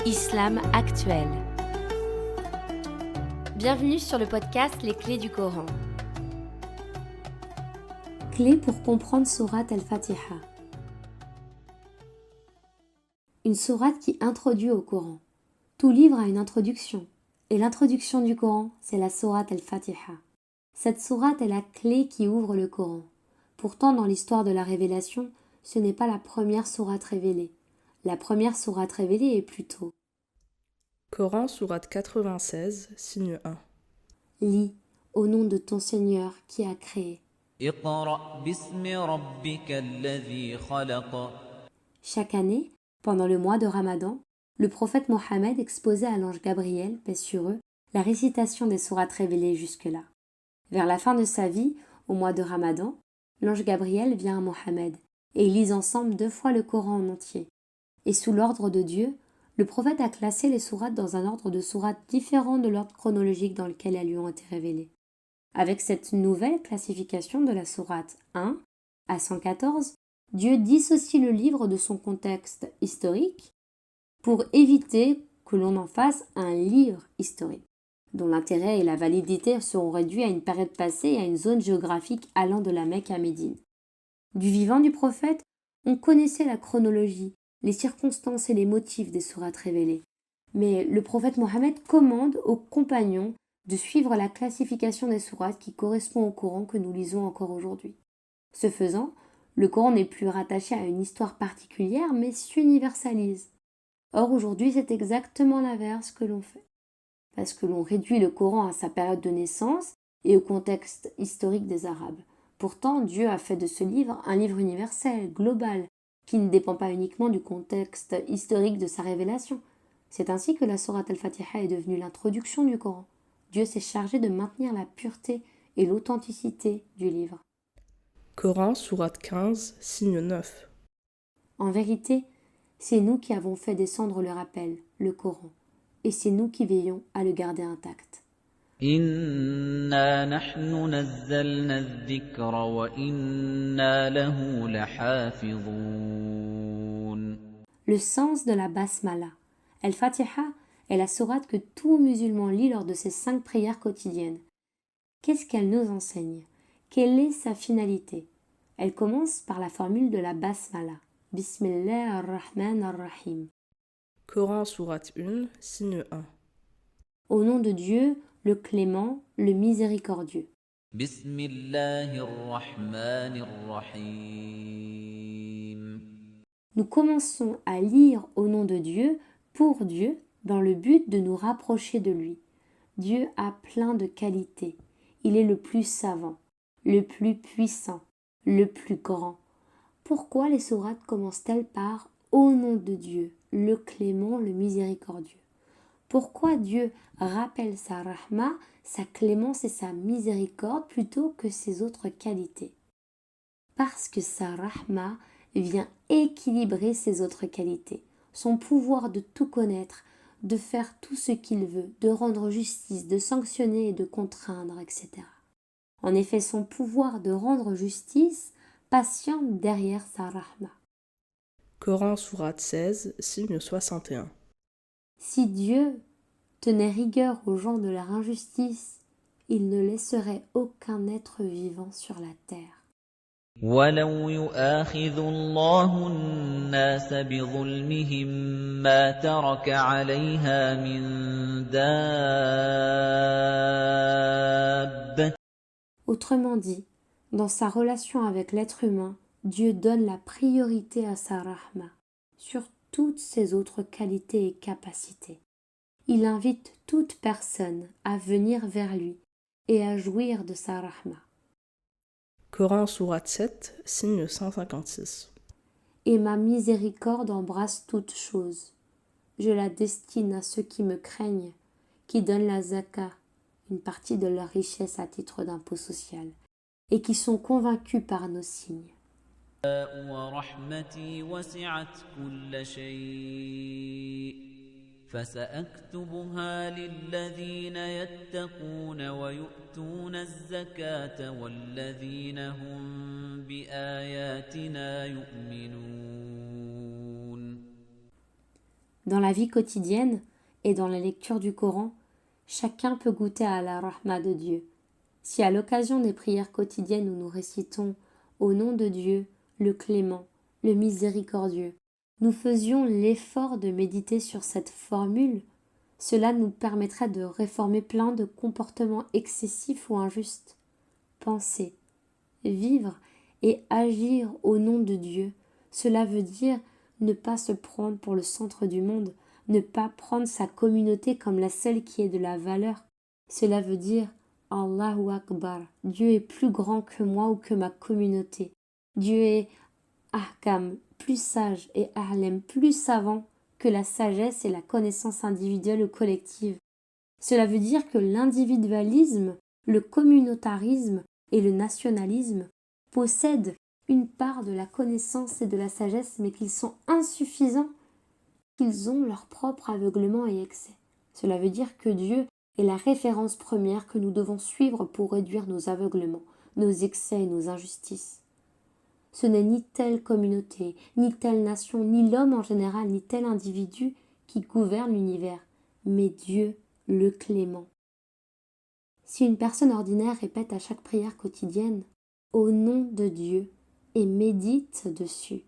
Islam actuel. Bienvenue sur le podcast Les clés du Coran. Clés pour comprendre sourate Al-Fatiha. Une sourate qui introduit au Coran. Tout livre a une introduction. Et l'introduction du Coran, c'est la sourate Al-Fatiha. Cette sourate est la clé qui ouvre le Coran. Pourtant, dans l'histoire de la révélation, ce n'est pas la première sourate révélée. La première sourate révélée est plutôt Coran, sourate 96, signe 1. Lis, au nom de ton Seigneur qui a créé. Chaque année, pendant le mois de Ramadan, le prophète Mohammed exposait à l'ange Gabriel, paix sur eux, la récitation des sourates révélées jusque-là. Vers la fin de sa vie, au mois de Ramadan, l'ange Gabriel vient à Mohammed et ils lisent ensemble 2 fois le Coran en entier. Et sous l'ordre de Dieu, le prophète a classé les sourates dans un ordre de sourates différent de l'ordre chronologique dans lequel elles lui ont été révélées. Avec cette nouvelle classification de la sourate 1 à 114, Dieu dissocie le livre de son contexte historique pour éviter que l'on en fasse un livre historique, dont l'intérêt et la validité seront réduits à une période passée et à une zone géographique allant de la Mecque à Médine. Du vivant du prophète, on connaissait la chronologie, les circonstances et les motifs des sourates révélées. Mais le prophète Mohammed commande aux compagnons de suivre la classification des sourates qui correspond au Coran que nous lisons encore aujourd'hui. Ce faisant, le Coran n'est plus rattaché à une histoire particulière, mais s'universalise. Or, aujourd'hui, c'est exactement l'inverse que l'on fait. Parce que l'on réduit le Coran à sa période de naissance et au contexte historique des Arabes. Pourtant, Dieu a fait de ce livre un livre universel, global, qui ne dépend pas uniquement du contexte historique de sa révélation. C'est ainsi que la sourate Al-Fatiha est devenue l'introduction du Coran. Dieu s'est chargé de maintenir la pureté et l'authenticité du livre. Coran, sourate 15, signe 9. En vérité, c'est nous qui avons fait descendre le rappel, le Coran, et c'est nous qui veillons à le garder intact. Inna nahnu nazzalna adh-dhikra wa inna lahu lahafidhun. Le sens de la basmala. Al-Fatiha est la sourate que tout musulman lit lors de ses 5 prières quotidiennes. Qu'est-ce qu'elle nous enseigne? Quelle est sa finalité? Elle commence par la formule de la basmala. Bismillah ar-Rahman ar-Rahim. Coran, sourate 1, signe 1. Au nom de Dieu, le clément, le miséricordieux. Bismillahir-Rahmanir-Rahim. Nous commençons à lire au nom de Dieu, pour Dieu, dans le but de nous rapprocher de lui. Dieu a plein de qualités. Il est le plus savant, le plus puissant, le plus grand. Pourquoi les sourates commencent-elles par « Au nom de Dieu, le clément, le miséricordieux » ? Pourquoi Dieu rappelle sa rahma, sa clémence et sa miséricorde plutôt que ses autres qualités? Parce que sa rahma vient équilibrer ses autres qualités, son pouvoir de tout connaître, de faire tout ce qu'il veut, de rendre justice, de sanctionner et de contraindre, etc. En effet, son pouvoir de rendre justice patiente derrière sa rahma. Coran, sourate 16, signe 61. Si Dieu tenait rigueur aux gens de leur injustice, il ne laisserait aucun être vivant sur la terre. وَلَوْ يُؤَاخِذُ اللَّهُ النَّاسَ بِظُلْمِهِم مَّا تَرَكَ عَلَيْهَا مِن دَابَّةٍ. Autrement dit, dans sa relation avec l'être humain, Dieu donne la priorité à sa rahma sur toutes ses autres qualités et capacités. Il invite toute personne à venir vers lui et à jouir de sa rahma. Coran, sourate 7, signe 156. Et ma miséricorde embrasse toutes choses. Je la destine à ceux qui me craignent, qui donnent la zaka, une partie de leur richesse à titre d'impôt social, et qui sont convaincus par nos signes. وَرَحْمَتِي وَسِعَتْ كُلَّ شَيْءٍ فَسَأَكْتُبُهَا لِلَّذِينَ يَتَّقُونَ وَيُؤْتُونَ الزَّكَاةَ وَالَّذِينَ هُمْ بِآيَاتِنَا يُؤْمِنُونَ. Dans la vie quotidienne et dans la lecture du Coran, chacun peut goûter à la rahma de Dieu. Si à l'occasion des prières quotidiennes où nous récitons « Au nom de Dieu, le clément, le miséricordieux », nous faisions l'effort de méditer sur cette formule, cela nous permettrait de réformer plein de comportements excessifs ou injustes. Penser, vivre et agir au nom de Dieu, cela veut dire ne pas se prendre pour le centre du monde, ne pas prendre sa communauté comme la seule qui ait de la valeur. Cela veut dire Allahu Akbar, Dieu est plus grand que moi ou que ma communauté. Dieu est Ahkam, plus sage, et Ahlem, plus savant que la sagesse et la connaissance individuelle ou collective. Cela veut dire que l'individualisme, le communautarisme et le nationalisme possèdent une part de la connaissance et de la sagesse, mais qu'ils sont insuffisants, qu'ils ont leur propre aveuglement et excès. Cela veut dire que Dieu est la référence première que nous devons suivre pour réduire nos aveuglements, nos excès et nos injustices. Ce n'est ni telle communauté, ni telle nation, ni l'homme en général, ni tel individu qui gouverne l'univers, mais Dieu, le clément. Si une personne ordinaire répète à chaque prière quotidienne « Au nom de Dieu » et médite dessus,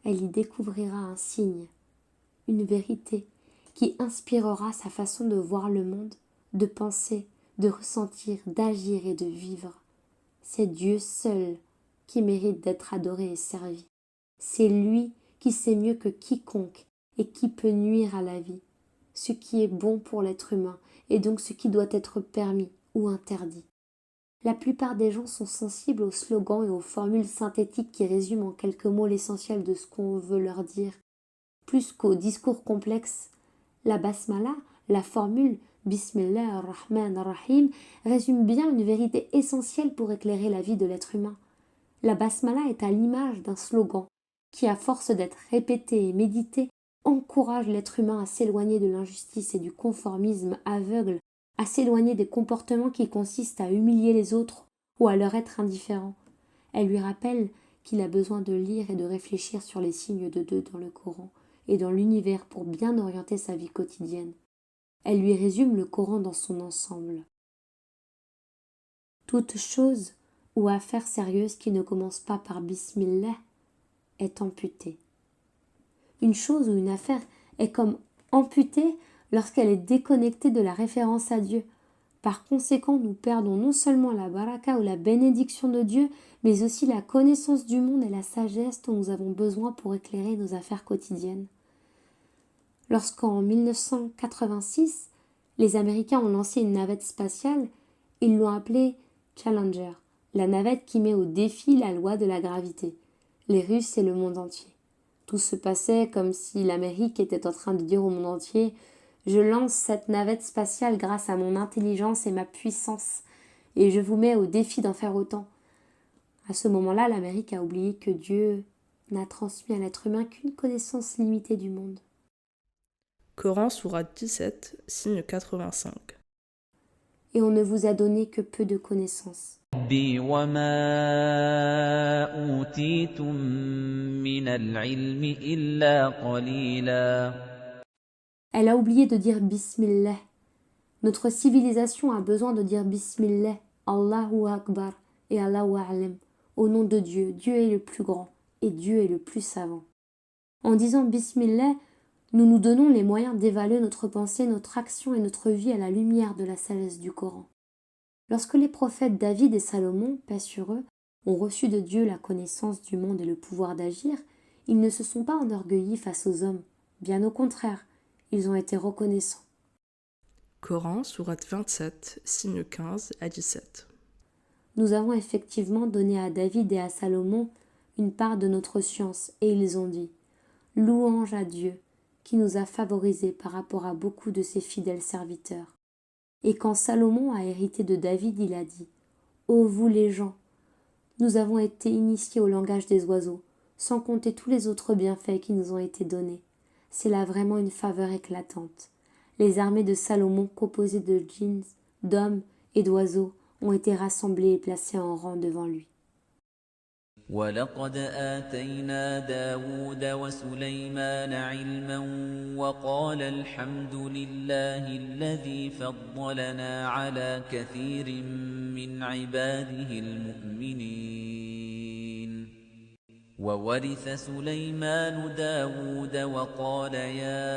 elle y découvrira un signe, une vérité qui inspirera sa façon de voir le monde, de penser, de ressentir, d'agir et de vivre. C'est Dieu seul qui mérite d'être adoré et servi. C'est lui qui sait mieux que quiconque et qui peut nuire à la vie, ce qui est bon pour l'être humain et donc ce qui doit être permis ou interdit. La plupart des gens sont sensibles aux slogans et aux formules synthétiques qui résument en quelques mots l'essentiel de ce qu'on veut leur dire. Plus qu'aux discours complexes, la basmala, la formule Bismillah ar-Rahman ar-Rahim, résume bien une vérité essentielle pour éclairer la vie de l'être humain. La basmala est à l'image d'un slogan qui, à force d'être répété et médité, encourage l'être humain à s'éloigner de l'injustice et du conformisme aveugle, à s'éloigner des comportements qui consistent à humilier les autres ou à leur être indifférent. Elle lui rappelle qu'il a besoin de lire et de réfléchir sur les signes de Dieu dans le Coran et dans l'univers pour bien orienter sa vie quotidienne. Elle lui résume le Coran dans son ensemble. Toute chose ou affaire sérieuse qui ne commence pas par Bismillah est amputée. Une chose ou une affaire est comme amputée lorsqu'elle est déconnectée de la référence à Dieu. Par conséquent, nous perdons non seulement la baraka ou la bénédiction de Dieu, mais aussi la connaissance du monde et la sagesse dont nous avons besoin pour éclairer nos affaires quotidiennes. Lorsqu'en 1986, les Américains ont lancé une navette spatiale, ils l'ont appelée Challenger, la navette qui met au défi la loi de la gravité, les Russes et le monde entier. Tout se passait comme si l'Amérique était en train de dire au monde entier « Je lance cette navette spatiale grâce à mon intelligence et ma puissance, et je vous mets au défi d'en faire autant. » À ce moment-là, l'Amérique a oublié que Dieu n'a transmis à l'être humain qu'une connaissance limitée du monde. Coran, sourate 17, signe 85. Et on ne vous a donné que peu de connaissances. ربي وما أوتيتم من العلم إلا قليلا. Elle a oublié de dire Bismillah. Notre civilisation a besoin de dire Bismillah, Allahu Akbar et Allahu A'lam. Au nom de Dieu, Dieu est le plus grand et Dieu est le plus savant. En disant Bismillah, nous nous donnons les moyens d'évaluer notre pensée, notre action et notre vie à la lumière de la sagesse du Coran. Lorsque les prophètes David et Salomon, paix sur eux, ont reçu de Dieu la connaissance du monde et le pouvoir d'agir, ils ne se sont pas enorgueillis face aux hommes. Bien au contraire, ils ont été reconnaissants. Coran, sourate 27, signe 15 à 17. Nous avons effectivement donné à David et à Salomon une part de notre science, et ils ont dit « Louange à Dieu, qui nous a favorisés par rapport à beaucoup de ses fidèles serviteurs. » Et quand Salomon a hérité de David, il a dit « Ô vous les gens, nous avons été initiés au langage des oiseaux, sans compter tous les autres bienfaits qui nous ont été donnés. C'est là vraiment une faveur éclatante. Les armées de Salomon, composées de djinns, d'hommes et d'oiseaux, ont été rassemblées et placées en rang devant lui. » وَلَقَدْ آتَيْنَا دَاوُودَ وَسُلَيْمَانَ عِلْمًا وَقَالَ الْحَمْدُ لِلَّهِ الَّذِي فَضَّلَنَا عَلَى كَثِيرٍ مِّنْ عِبَادِهِ الْمُؤْمِنِينَ وَوَرِثَ سُلَيْمَانُ دَاوُودَ وَقَالَ يَا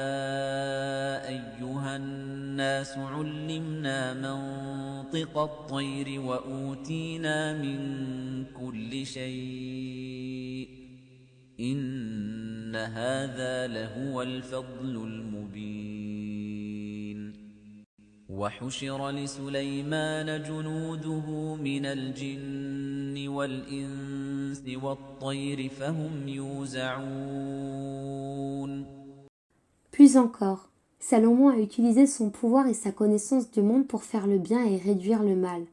أَيُّهَا النَّاسُ عُلِّمْنَا مَنطِقَ الطَّيْرِ وَأُوتِينَا مِن كُلِّ شَيْءٍ إِنَّ هَٰذَا لَهُوَ الْفَضْلُ الْمُبِينُ وَحُشِرَ لِسُلَيْمَانَ جُنُودُهُ مِنَ الْجِنِّ وَالْإِنسِ وَالطَّيْرِ فَهُمْ يُوزَعُونَ. Plus encore, Salomon a utilisé son pouvoir et sa connaissance du monde pour faire le bien et réduire le mal.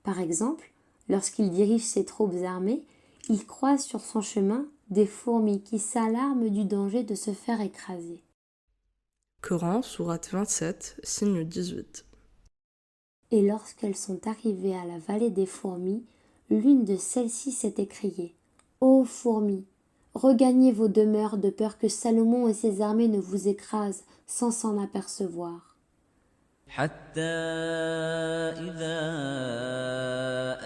Par exemple, lorsqu'il dirige ses troupes armées, il croise sur son chemin des fourmis qui s'alarment du danger de se faire écraser. Coran, sourate 27, signe 18. Et lorsqu'elles sont arrivées à la vallée des fourmis, l'une de celles-ci s'est écriée « Ô fourmis, regagnez vos demeures de peur que Salomon et ses armées ne vous écrasent sans s'en apercevoir. » حتى إذا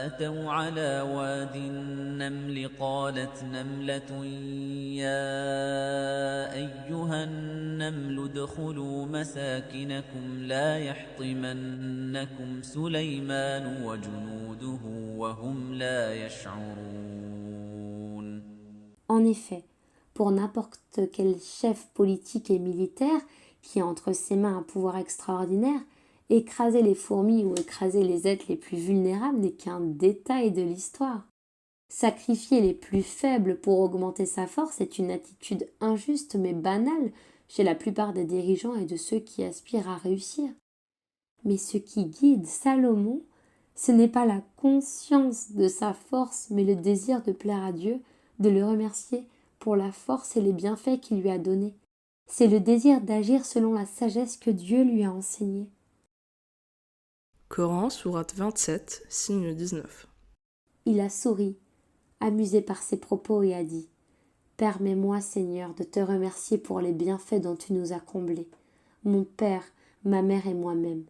أتوا على واد النمل قالت نملة يا أيها النمل ادخلوا مساكنكم لا يحطمنكم سليمان وجنوده وهم لا يشعرون. En effet, pour n'importe quel chef politique et militaire qui a entre ses mains un pouvoir extraordinaire, écraser les fourmis ou écraser les êtres les plus vulnérables n'est qu'un détail de l'histoire. Sacrifier les plus faibles pour augmenter sa force est une attitude injuste mais banale chez la plupart des dirigeants et de ceux qui aspirent à réussir. Mais ce qui guide Salomon, ce n'est pas la conscience de sa force, mais le désir de plaire à Dieu, de le remercier pour la force et les bienfaits qu'il lui a donnés. C'est le désir d'agir selon la sagesse que Dieu lui a enseignée. Coran, sourate 27, signe 19. Il a souri, amusé par ses propos, et a dit « Permets-moi, Seigneur, de te remercier pour les bienfaits dont tu nous as comblés, mon père, ma mère et moi-même.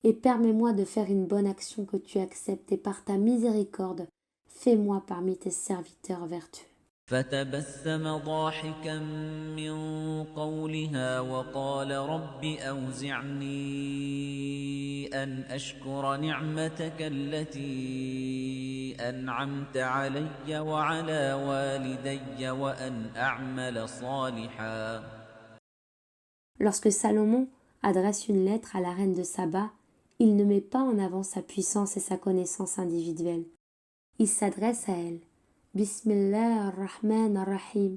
Et permets-moi de faire une bonne action que tu acceptes, et par ta miséricorde, fais-moi parmi tes serviteurs vertueux. » فتبسم ضاحكا من قولها وقال رب أوزعني أن أشكر نعمتك التي أنعمت علي وعلى والدي وأن أعمل صالحا. Lorsque Salomon adresse une lettre à la reine de Saba, il ne met pas en avant sa puissance et sa connaissance individuelle. Il s'adresse à elle. Bismillah ar-Rahman ar-Rahim,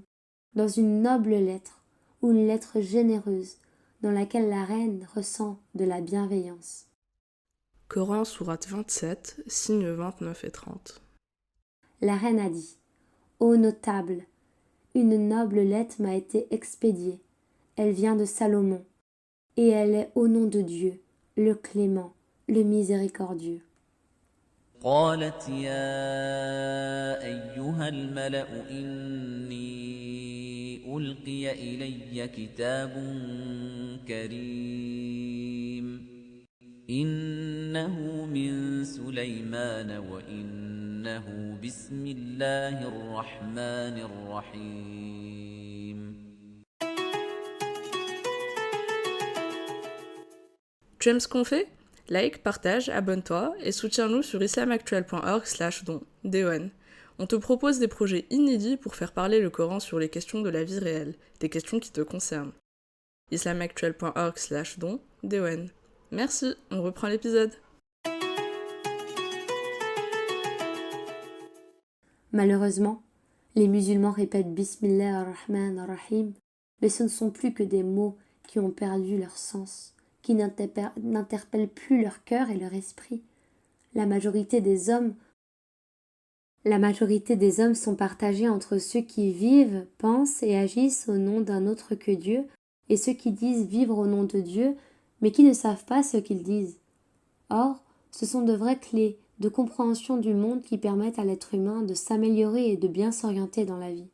dans une noble lettre ou une lettre généreuse dans laquelle la reine ressent de la bienveillance. Coran, sourate 27, signes 29 et 30. La reine a dit « Ô notable, une noble lettre m'a été expédiée. Elle vient de Salomon, et elle est au nom de Dieu, le clément, le miséricordieux. » قالت يا أيها الملأ إني ألقي إلي كتاب كريم إنه من سليمان وإنه بسم الله الرحمن الرحيم. Tu aimes ce qu'on fait ? Like, partage, abonne-toi et soutiens-nous sur islamactuel.org/don. DON. On te propose des projets inédits pour faire parler le Coran sur les questions de la vie réelle, des questions qui te concernent. islamactuel.org/don. DON. Merci, on reprend l'épisode. Malheureusement, les musulmans répètent Bismillah ar-Rahman ar-Rahim, mais ce ne sont plus que des mots qui ont perdu leur sens, qui n'interpellent plus leur cœur et leur esprit. La majorité des hommes sont partagés entre ceux qui vivent, pensent et agissent au nom d'un autre que Dieu et ceux qui disent vivre au nom de Dieu mais qui ne savent pas ce qu'ils disent. Or, ce sont de vraies clés de compréhension du monde qui permettent à l'être humain de s'améliorer et de bien s'orienter dans la vie.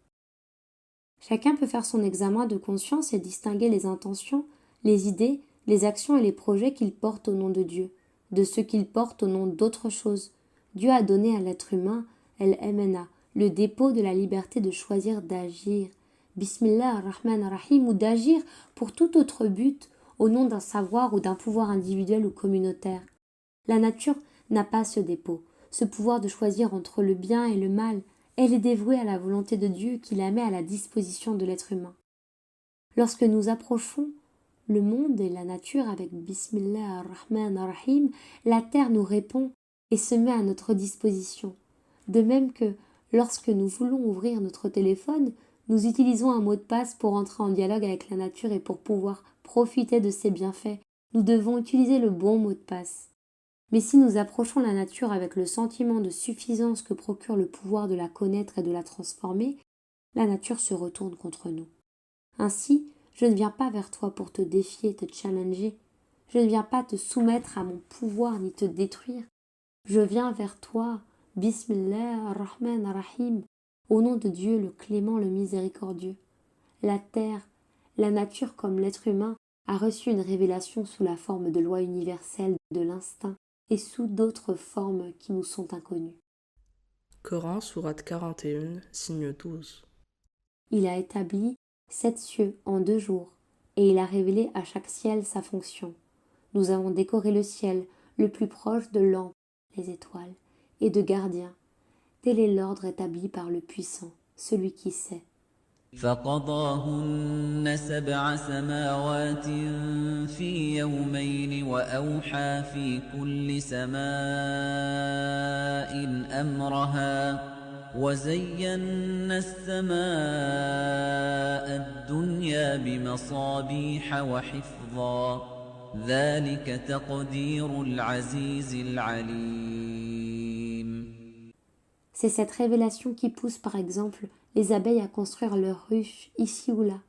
Chacun peut faire son examen de conscience et distinguer les intentions, les idées, les actions et les projets qu'il porte au nom de Dieu, de ceux qu'il porte au nom d'autres choses. Dieu a donné à l'être humain, el-MNA, le dépôt de la liberté de choisir d'agir, Bismillah ar-Rahman ar-Rahim, ou d'agir pour tout autre but, au nom d'un savoir ou d'un pouvoir individuel ou communautaire. La nature n'a pas ce dépôt, ce pouvoir de choisir entre le bien et le mal. Elle est dévouée à la volonté de Dieu qui la met à la disposition de l'être humain. Lorsque nous approchons le monde et la nature avec Bismillah ar-Rahman ar-Rahim, la terre nous répond et se met à notre disposition. De même que lorsque nous voulons ouvrir notre téléphone, nous utilisons un mot de passe pour entrer en dialogue avec la nature et pour pouvoir profiter de ses bienfaits. Nous devons utiliser le bon mot de passe. Mais si nous approchons la nature avec le sentiment de suffisance que procure le pouvoir de la connaître et de la transformer, la nature se retourne contre nous. Ainsi, je ne viens pas vers toi pour te défier, te challenger. Je ne viens pas te soumettre à mon pouvoir ni te détruire. Je viens vers toi, Bismillah ar-Rahman ar-Rahim, au nom de Dieu le clément, le miséricordieux. La terre, la nature comme l'être humain, a reçu une révélation sous la forme de lois universelles de l'instinct et sous d'autres formes qui nous sont inconnues. Coran, sourate 41, signe 12. Il a établi 7 cieux en 2 jours, et il a révélé à chaque ciel sa fonction. Nous avons décoré le ciel le plus proche de lampes, les étoiles, et de gardiens. Tel est l'ordre établi par le puissant, celui qui sait. فقضاهن 7 سماوات في يومين وأوحى في كل سماء أمرها وزينا السماء الدنيا بمصابيح وحفظا ذلك تقدير العزيز العليم. C'est cette révélation qui pousse par exemple les abeilles à construire leurs ruches ici ou là.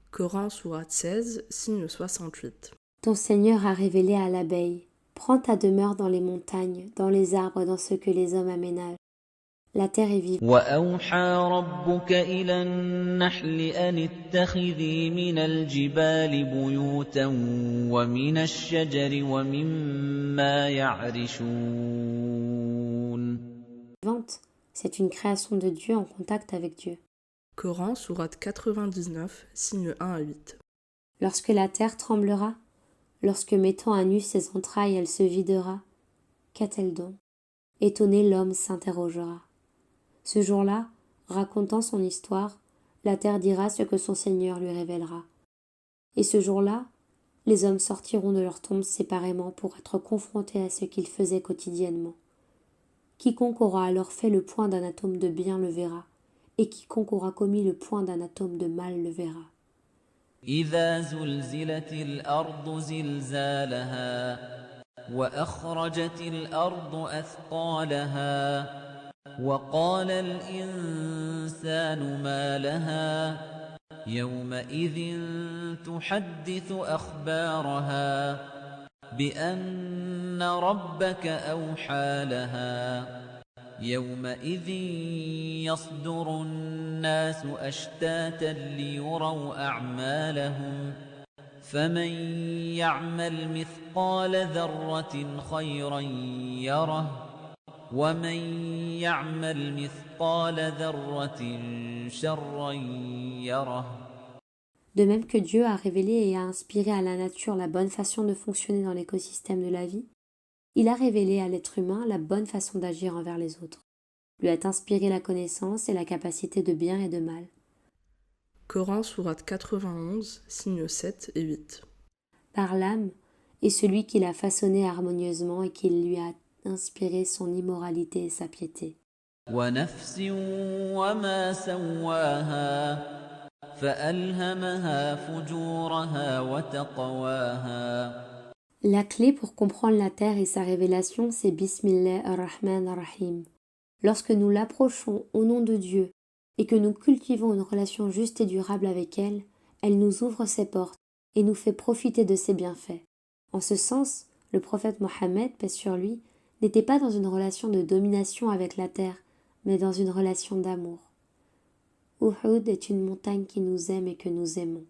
Coran, sourate 16, signe 68. Ton Seigneur a révélé à l'abeille, prends ta demeure dans les montagnes, dans les arbres, dans ce que les hommes aménagent. La terre est vivante. وأوحى ربك إلى النحل أن اتخذي من الجبال بيوتا ومن الشجر ومما يعرشون. C'est une création de Dieu en contact avec Dieu. Coran, sourate 99, signes 1 à 8. Lorsque la terre tremblera, lorsque mettant à nu ses entrailles, elle se videra, qu'a-t-elle donc? Étonné, l'homme s'interrogera. Ce jour-là, racontant son histoire, la terre dira ce que son Seigneur lui révélera. Et ce jour-là, les hommes sortiront de leur tombe séparément pour être confrontés à ce qu'ils faisaient quotidiennement. Quiconque aura alors fait le point d'un atome de bien le verra, et quiconque aura commis le point d'un atome de mal le verra. إذا زلزلت الأرض زلزالها وأخرجت الأرض أثقالها وقال الإنسان ما لها يومئذ تحدث أخبارها بأن ربك أوحى لها يومئذ يصدر الناس أشتاتا ليروا أعمالهم فمن يعمل مثقال ذرة خيرا يره ومن يعمل مثقال ذرة شرا يره. De même que Dieu a révélé et a inspiré à la nature la bonne façon de fonctionner dans l'écosystème de la vie, il a révélé à l'être humain la bonne façon d'agir envers les autres, lui a inspiré la connaissance et la capacité de bien et de mal. Coran, sourate 91, signes 7 et 8. Par l'âme est celui qui l'a façonné harmonieusement et qui lui a inspiré son immoralité et sa piété. وَنَفْسٍ وَمَا سَوَّاهَا فَأَلْهَمَهَا فُجُورَهَا وَتَقْوَاهَا. La clé pour comprendre la terre et sa révélation, c'est Bismillah ar-Rahman ar-Rahim. Lorsque nous l'approchons au nom de Dieu et que nous cultivons une relation juste et durable avec elle, elle nous ouvre ses portes et nous fait profiter de ses bienfaits. En ce sens, le prophète Mohammed, paix sur lui, n'était pas dans une relation de domination avec la terre, mais dans une relation d'amour. Uhud est une montagne qui nous aime et que nous aimons.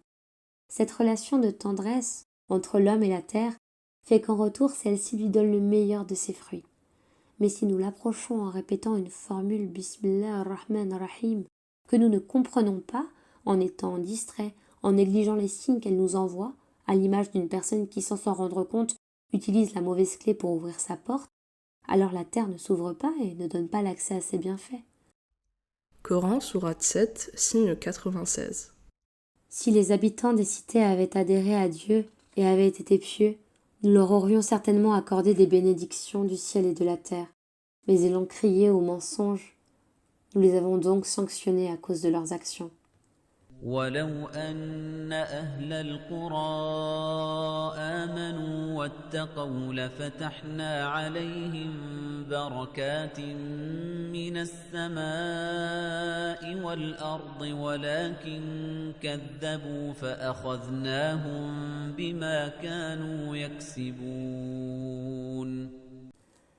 Cette relation de tendresse entre l'homme et la terre fait qu'en retour celle-ci lui donne le meilleur de ses fruits. Mais si nous l'approchons en répétant une formule Bismillah ar-Rahman ar-Rahim que nous ne comprenons pas, en étant distraits, en négligeant les signes qu'elle nous envoie, à l'image d'une personne qui, sans s'en rendre compte, utilise la mauvaise clé pour ouvrir sa porte, alors la terre ne s'ouvre pas et ne donne pas l'accès à ses bienfaits. Coran, sourate 7, signe 96. Si les habitants des cités avaient adhéré à Dieu et avaient été pieux, nous leur aurions certainement accordé des bénédictions du ciel et de la terre. Mais ils ont crié au mensonge. Nous les avons donc sanctionnés à cause de leurs actions. ولو أن أهل القرى آمنوا واتقوا لفتحنا عليهم بركات من السماء والأرض ولكن كذبوا فأخذناهم بما كانوا يكسبون.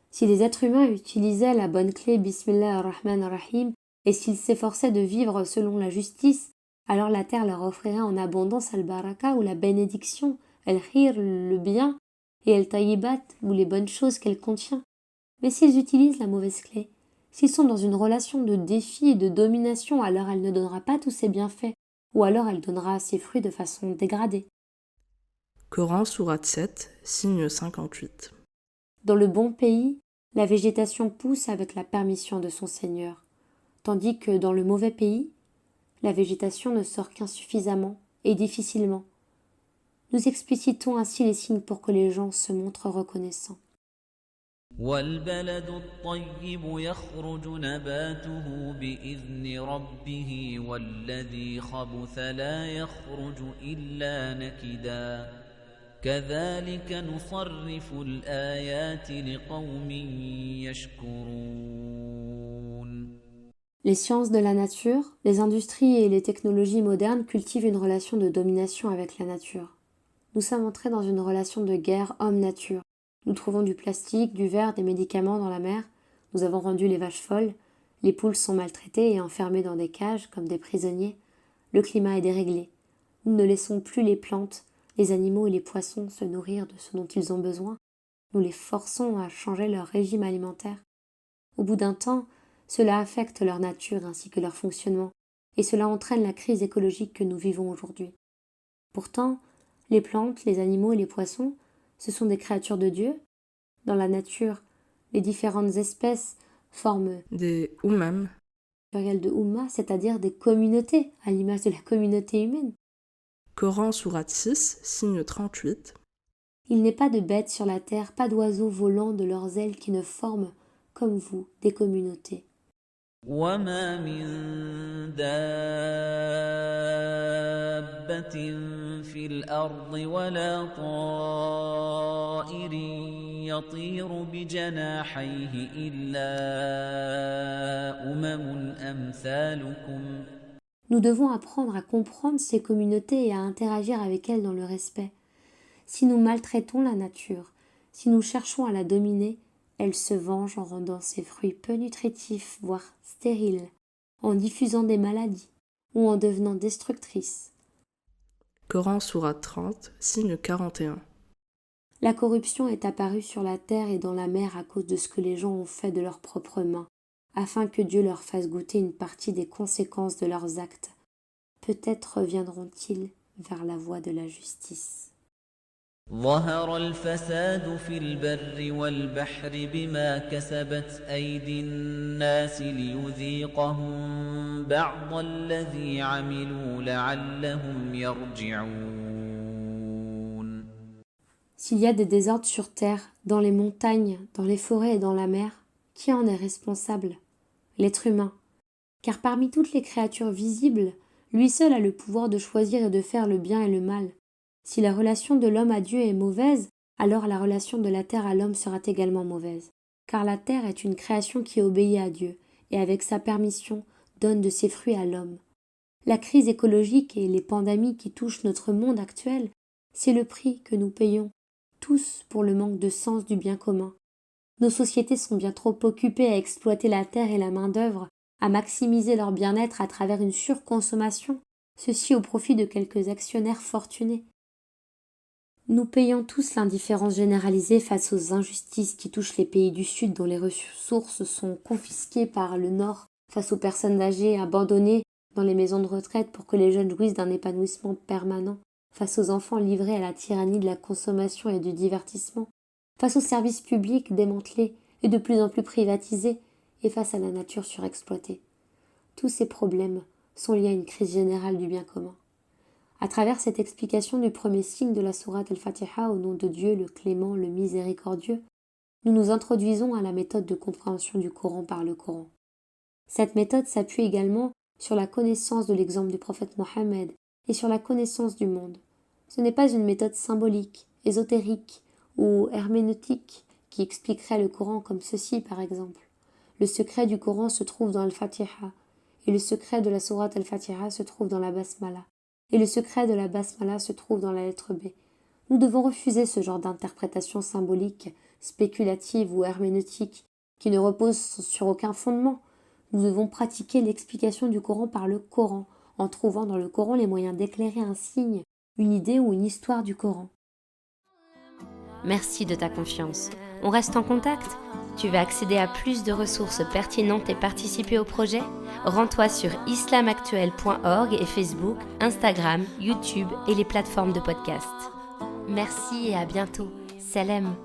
Si les êtres humains utilisaient la bonne clé Bismillah ar-Rahman ar-Rahim et s'ils s'efforçaient de vivre selon la justice, alors la terre leur offrirait en abondance al-baraka ou la bénédiction, al-khir, le bien, et al-tayyibat ou les bonnes choses qu'elle contient. Mais s'ils utilisent la mauvaise clé, s'ils sont dans une relation de défi et de domination, alors elle ne donnera pas tous ses bienfaits, ou alors elle donnera ses fruits de façon dégradée. Coran, sourate 7, signe 58. Dans le bon pays, la végétation pousse avec la permission de son Seigneur, tandis que dans le mauvais pays, la végétation ne sort qu'insuffisamment et difficilement. Nous explicitons ainsi les signes pour que les gens se montrent reconnaissants. والبلد الطيب يخرج نباته بإذن ربه والذي خبث لا يخرج إلا نكدا كذلك نصرف الآيات لقوم يشكرون. Les sciences de la nature, les industries et les technologies modernes cultivent une relation de domination avec la nature. Nous sommes entrés dans une relation de guerre homme-nature. Nous trouvons du plastique, du verre, des médicaments dans la mer. Nous avons rendu les vaches folles. Les poules sont maltraitées et enfermées dans des cages comme des prisonniers. Le climat est déréglé. Nous ne laissons plus les plantes, les animaux et les poissons se nourrir de ce dont ils ont besoin. Nous les forçons à changer leur régime alimentaire. Au bout d'un temps, cela affecte leur nature ainsi que leur fonctionnement, et cela entraîne la crise écologique que nous vivons aujourd'hui. Pourtant, les plantes, les animaux et les poissons, ce sont des créatures de Dieu. Dans la nature, les différentes espèces forment Des Ummam, pluriel de Umma, c'est-à-dire des communautés, à l'image de la communauté humaine. Coran, sourate 6, signe 38. Il n'est pas de bêtes sur la terre, pas d'oiseaux volants de leurs ailes qui ne forment, comme vous, des communautés. وما من دابة في الأرض ولا طائر يطير بجناحيه إلا أمثالكم. Nous devons apprendre à comprendre ces communautés et à interagir avec elles dans le respect. Si nous maltraitons la nature, si nous cherchons à la dominer, elle se venge en rendant ses fruits peu nutritifs, voire stériles, en diffusant des maladies ou en devenant destructrice. Coran, sourate 30, signe 41. La corruption est apparue sur la terre et dans la mer à cause de ce que les gens ont fait de leurs propres mains, afin que Dieu leur fasse goûter une partie des conséquences de leurs actes. Peut-être reviendront-ils vers la voie de la justice. ظهر الفساد في البر والبحر بما كسبت أيدي الناس ليذيقهم بعض الذي عملوا لعلهم يرجعون. S'il y a des désordres sur terre, dans les montagnes, dans les forêts et dans la mer, qui en est responsable? L'être humain. Car parmi toutes les créatures visibles, lui seul a le pouvoir de choisir et de faire le bien et le mal. Si la relation de l'homme à Dieu est mauvaise, alors la relation de la terre à l'homme sera également mauvaise. Car la terre est une création qui obéit à Dieu, et avec sa permission, donne de ses fruits à l'homme. La crise écologique et les pandémies qui touchent notre monde actuel, c'est le prix que nous payons, tous pour le manque de sens du bien commun. Nos sociétés sont bien trop occupées à exploiter la terre et la main-d'œuvre, à maximiser leur bien-être à travers une surconsommation, ceci au profit de quelques actionnaires fortunés. Nous payons tous l'indifférence généralisée face aux injustices qui touchent les pays du Sud dont les ressources sont confisquées par le Nord, face aux personnes âgées abandonnées dans les maisons de retraite pour que les jeunes jouissent d'un épanouissement permanent, face aux enfants livrés à la tyrannie de la consommation et du divertissement, face aux services publics démantelés et de plus en plus privatisés, et face à la nature surexploitée. Tous ces problèmes sont liés à une crise générale du bien commun. À travers cette explication du premier signe de la sourate al-Fatiha au nom de Dieu, le clément, le miséricordieux, nous nous introduisons à la méthode de compréhension du Coran par le Coran. Cette méthode s'appuie également sur la connaissance de l'exemple du prophète Mohammed et sur la connaissance du monde. Ce n'est pas une méthode symbolique, ésotérique ou herméneutique qui expliquerait le Coran comme ceci par exemple. Le secret du Coran se trouve dans al-Fatiha et le secret de la sourate al-Fatiha se trouve dans la Basmala. Et le secret de la Basmala se trouve dans la lettre B. Nous devons refuser ce genre d'interprétation symbolique, spéculative ou herméneutique qui ne repose sur aucun fondement. Nous devons pratiquer l'explication du Coran par le Coran, en trouvant dans le Coran les moyens d'éclairer un signe, une idée ou une histoire du Coran. Merci de ta confiance. On reste en contact. Tu veux accéder à plus de ressources pertinentes et participer au projet ? Rends-toi sur islamactuel.org et Facebook, Instagram, YouTube et les plateformes de podcast. Merci et à bientôt. Salam.